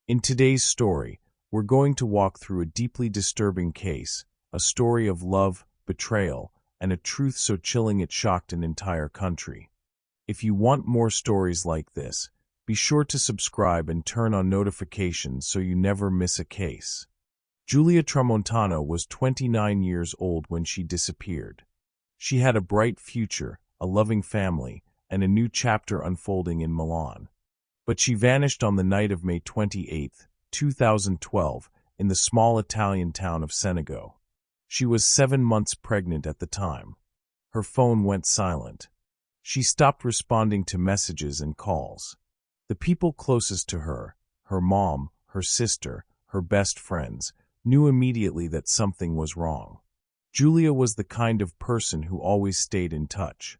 In today's story, we're going to walk through a deeply disturbing case, a story of love, betrayal, and a truth so chilling it shocked an entire country. If you want more stories like this, be sure to subscribe and turn on notifications so you never miss a case. Giulia Tramontano was 29 years old when she disappeared. She had a bright future, a loving family, and a new chapter unfolding in Milan. But she vanished on the night of May 28, 2012, in the small Italian town of Senego. She was 7 months pregnant at the time. Her phone went silent. She stopped responding to messages and calls. The people closest to her, her mom, her sister, her best friends, knew immediately that something was wrong. Giulia was the kind of person who always stayed in touch.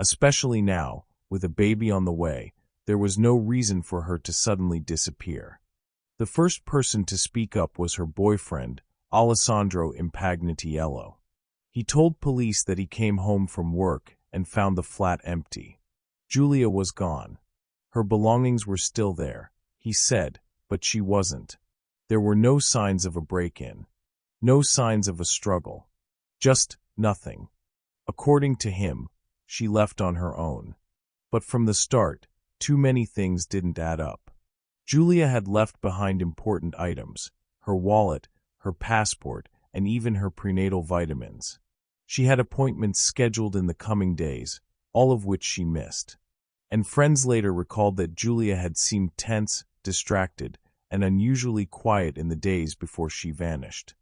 Especially now, with a baby on the way, there was no reason for her to suddenly disappear. The first person to speak up was her boyfriend, Alessandro Impagnatiello. He told police that he came home from work and found the flat empty. Giulia was gone. Her belongings were still there, he said, but she wasn't. There were no signs of a break-in. No signs of a struggle. Just nothing. According to him, she left on her own. But from the start, too many things didn't add up. Giulia had left behind important items, her wallet, her passport, and even her prenatal vitamins. She had appointments scheduled in the coming days, all of which she missed. And friends later recalled that Giulia had seemed tense, distracted, and unusually quiet in the days before she vanished.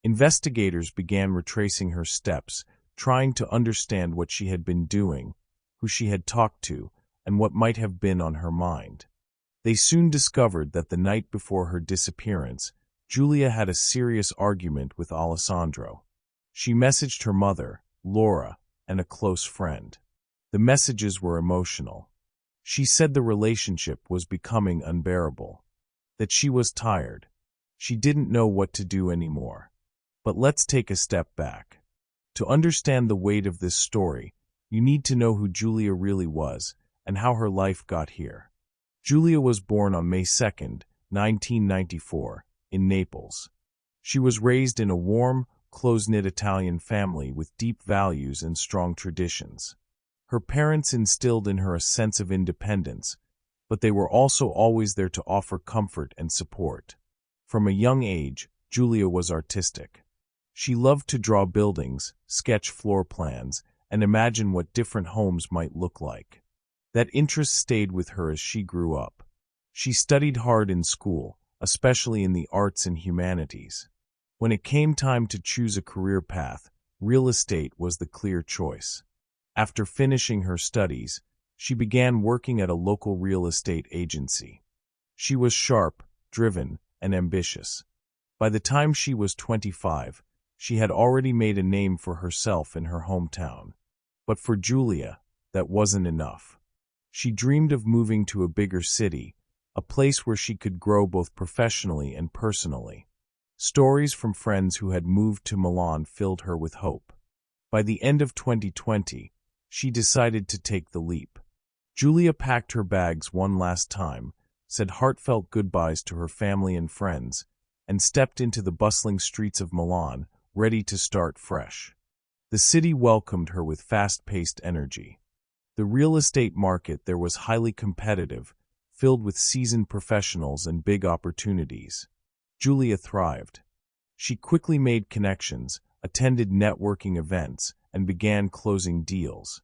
Investigators began retracing her steps, trying to understand what she had been doing, who she had talked to, and what might have been on her mind. They soon discovered that the night before her disappearance, Giulia had a serious argument with Alessandro. She messaged her mother, Laura, and a close friend. The messages were emotional. She said the relationship was becoming unbearable, that she was tired. She didn't know what to do anymore. But let's take a step back. To understand the weight of this story, you need to know who Giulia really was and how her life got here. Giulia was born on May 2, 1994, in Naples. She was raised in a warm, close-knit Italian family with deep values and strong traditions. Her parents instilled in her a sense of independence, but they were also always there to offer comfort and support. From a young age, Giulia was artistic. She loved to draw buildings, sketch floor plans, and imagine what different homes might look like. That interest stayed with her as she grew up. She studied hard in school, especially in the arts and humanities. When it came time to choose a career path, real estate was the clear choice. After finishing her studies, she began working at a local real estate agency. She was sharp, driven, and ambitious. By the time she was 25, she had already made a name for herself in her hometown. But for Giulia, that wasn't enough. She dreamed of moving to a bigger city, a place where she could grow both professionally and personally. Stories from friends who had moved to Milan filled her with hope. By the end of 2020, she decided to take the leap. Giulia packed her bags one last time, said heartfelt goodbyes to her family and friends, and stepped into the bustling streets of Milan, ready to start fresh. The city welcomed her with fast-paced energy. The real estate market there was highly competitive, filled with seasoned professionals and big opportunities. Giulia thrived. She quickly made connections, attended networking events, and began closing deals.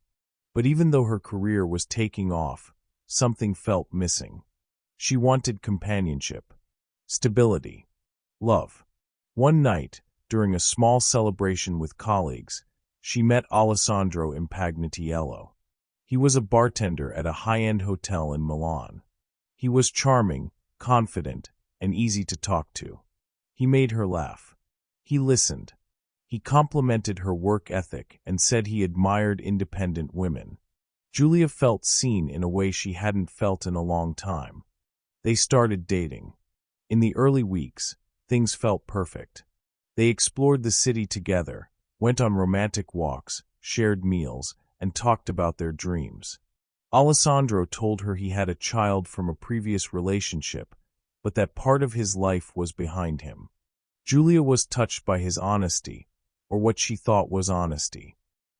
But even though her career was taking off, something felt missing. She wanted companionship, stability, love. One night, during a small celebration with colleagues, she met Alessandro Impagnatiello. He was a bartender at a high-end hotel in Milan. He was charming, confident, and easy to talk to. He made her laugh. He listened. He complimented her work ethic and said he admired independent women. Giulia felt seen in a way she hadn't felt in a long time. They started dating. In the early weeks, things felt perfect. They explored the city together, went on romantic walks, shared meals, and talked about their dreams. Alessandro told her he had a child from a previous relationship, but that part of his life was behind him. Giulia was touched by his honesty, or what she thought was honesty.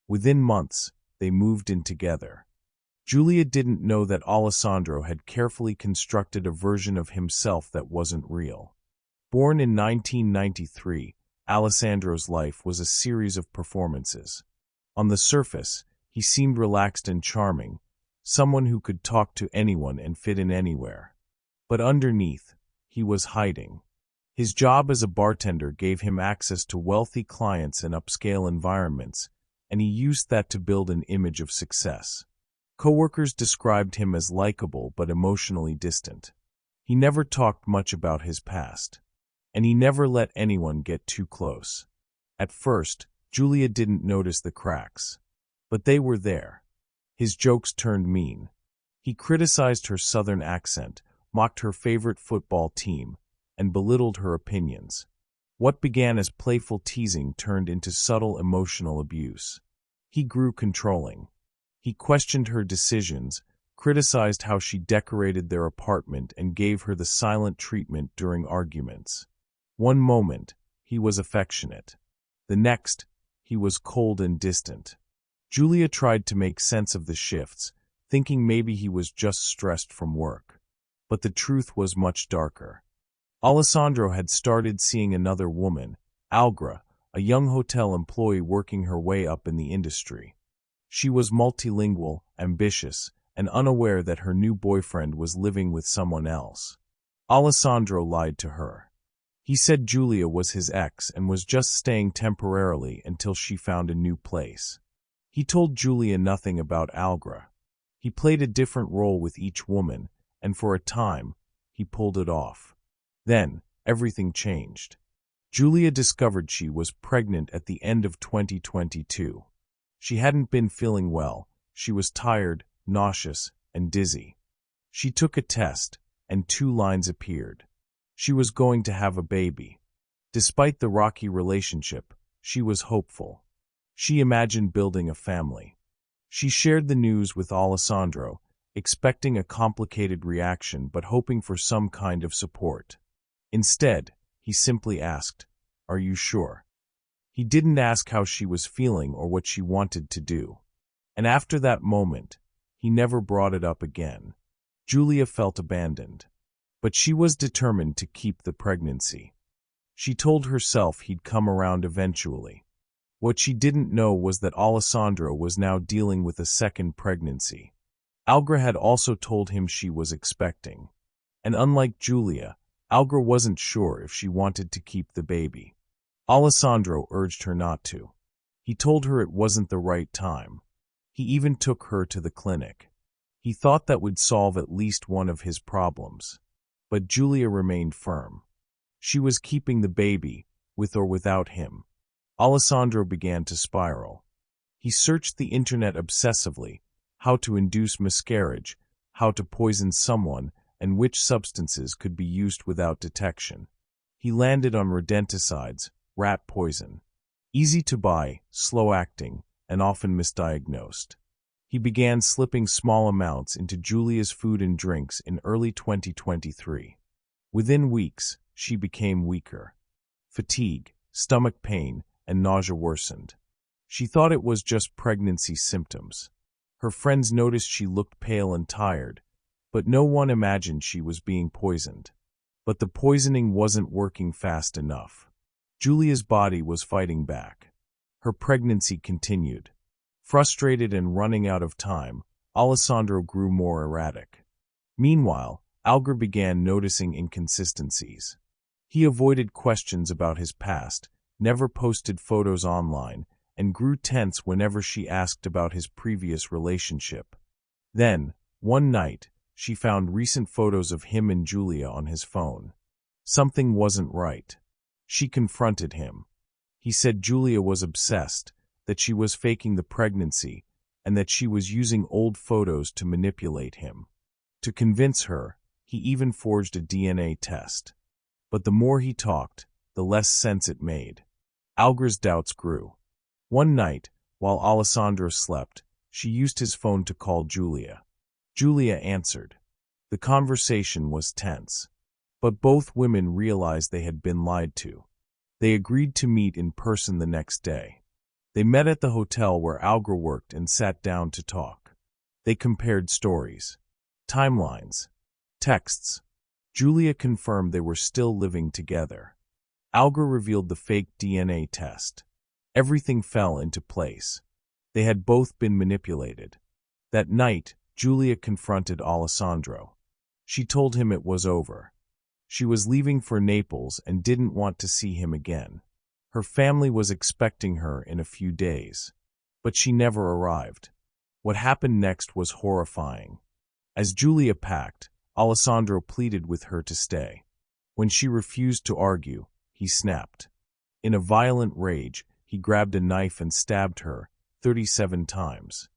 Within months, they moved in together. Giulia didn't know that Alessandro had carefully constructed a version of himself that wasn't real. Born in 1993, Alessandro's life was a series of performances. On the surface, he seemed relaxed and charming, someone who could talk to anyone and fit in anywhere. But underneath, he was hiding. His job as a bartender gave him access to wealthy clients and upscale environments, and he used that to build an image of success. Coworkers described him as likable but emotionally distant. He never talked much about his past, and he never let anyone get too close. At first, Giulia didn't notice the cracks, but they were there. His jokes turned mean. He criticized her southern accent, mocked her favorite football team, and belittled her opinions. What began as playful teasing turned into subtle emotional abuse. He grew controlling. He questioned her decisions, criticized how she decorated their apartment, and gave her the silent treatment during arguments. One moment, he was affectionate. The next, he was cold and distant. Giulia tried to make sense of the shifts, thinking maybe he was just stressed from work. But the truth was much darker. Alessandro had started seeing another woman, Algra, a young hotel employee working her way up in the industry. She was multilingual, ambitious, and unaware that her new boyfriend was living with someone else. Alessandro lied to her. He said Giulia was his ex and was just staying temporarily until she found a new place. He told Giulia nothing about Algra. He played a different role with each woman, and for a time, he pulled it off. Then, everything changed. Giulia discovered she was pregnant at the end of 2022. She hadn't been feeling well. She was tired, nauseous, and dizzy. She took a test, and 2 lines appeared. She was going to have a baby. Despite the rocky relationship, she was hopeful. She imagined building a family. She shared the news with Alessandro, expecting a complicated reaction but hoping for some kind of support. Instead, he simply asked, "Are you sure?" He didn't ask how she was feeling or what she wanted to do. And after that moment, he never brought it up again. Giulia felt abandoned. But she was determined to keep the pregnancy. She told herself he'd come around eventually. What she didn't know was that Alessandro was now dealing with a second pregnancy. Algra had also told him she was expecting. And unlike Giulia, Algra wasn't sure if she wanted to keep the baby. Alessandro urged her not to. He told her it wasn't the right time. He even took her to the clinic. He thought that would solve at least one of his problems. But Giulia remained firm. She was keeping the baby, with or without him. Alessandro began to spiral. He searched the internet obsessively, how to induce miscarriage, how to poison someone, and which substances could be used without detection. He landed on rodenticides, rat poison. Easy to buy, slow-acting, and often misdiagnosed. He began slipping small amounts into Giulia's food and drinks in early 2023. Within weeks, she became weaker. Fatigue, stomach pain, and nausea worsened. She thought it was just pregnancy symptoms. Her friends noticed she looked pale and tired, but no one imagined she was being poisoned. But the poisoning wasn't working fast enough. Giulia's body was fighting back. Her pregnancy continued. Frustrated and running out of time, Alessandro grew more erratic. Meanwhile, Algra began noticing inconsistencies. He avoided questions about his past, never posted photos online, and grew tense whenever she asked about his previous relationship. Then, one night, she found recent photos of him and Giulia on his phone. Something wasn't right. She confronted him. He said Giulia was obsessed, that she was faking the pregnancy, and that she was using old photos to manipulate him. To convince her, he even forged a DNA test. But the more he talked, the less sense it made. Algra's doubts grew. One night, while Alessandro slept, she used his phone to call Giulia. Giulia answered. The conversation was tense. But both women realized they had been lied to. They agreed to meet in person the next day. They met at the hotel where Algra worked and sat down to talk. They compared stories, timelines, texts. Giulia confirmed they were still living together. Algra revealed the fake DNA test. Everything fell into place. They had both been manipulated. That night, Giulia confronted Alessandro. She told him it was over. She was leaving for Naples and didn't want to see him again. Her family was expecting her in a few days. But she never arrived. What happened next was horrifying. As Giulia packed, Alessandro pleaded with her to stay. When she refused to argue, he snapped. In a violent rage, he grabbed a knife and stabbed her 37 times.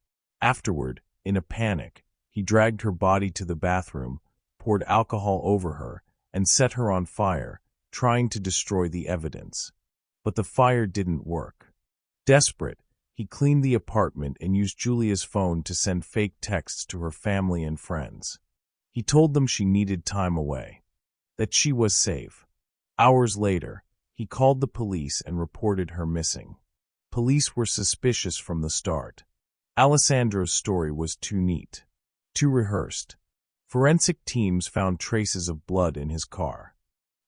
Afterward, in a panic, he dragged her body to the bathroom, poured alcohol over her, and set her on fire, trying to destroy the evidence. But the fire didn't work. Desperate, he cleaned the apartment and used Giulia's phone to send fake texts to her family and friends. He told them she needed time away, that she was safe. Hours later, he called the police and reported her missing. Police were suspicious from the start. Alessandro's story was too neat, too rehearsed. Forensic teams found traces of blood in his car,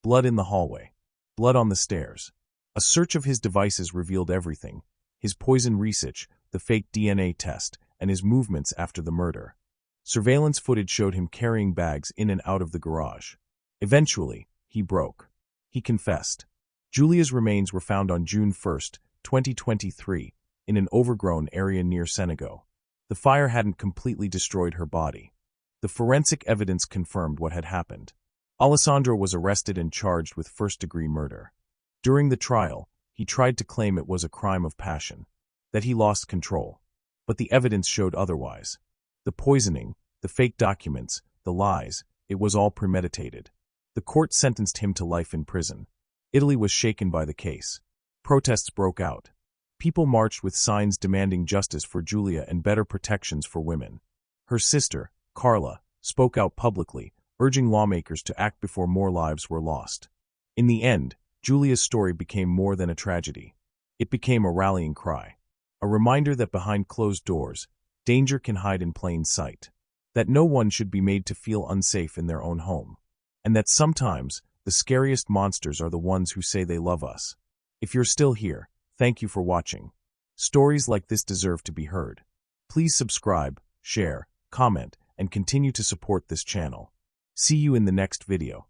blood in the hallway, blood on the stairs. A search of his devices revealed everything: his poison research, the fake DNA test, and his movements after the murder. Surveillance footage showed him carrying bags in and out of the garage. Eventually, he broke. He confessed. Giulia's remains were found on June 1, 2023, in an overgrown area near Senegal. The fire hadn't completely destroyed her body. The forensic evidence confirmed what had happened. Alessandro was arrested and charged with first-degree murder. During the trial, he tried to claim it was a crime of passion, that he lost control. But the evidence showed otherwise. The poisoning, the fake documents, the lies, it was all premeditated. The court sentenced him to life in prison. Italy was shaken by the case. Protests broke out. People marched with signs demanding justice for Giulia and better protections for women. Her sister, Carla, spoke out publicly, urging lawmakers to act before more lives were lost. In the end, Giulia's story became more than a tragedy. It became a rallying cry. A reminder that behind closed doors, danger can hide in plain sight. That no one should be made to feel unsafe in their own home. And that sometimes, the scariest monsters are the ones who say they love us. If you're still here, thank you for watching. Stories like this deserve to be heard. Please subscribe, share, comment, and continue to support this channel. See you in the next video.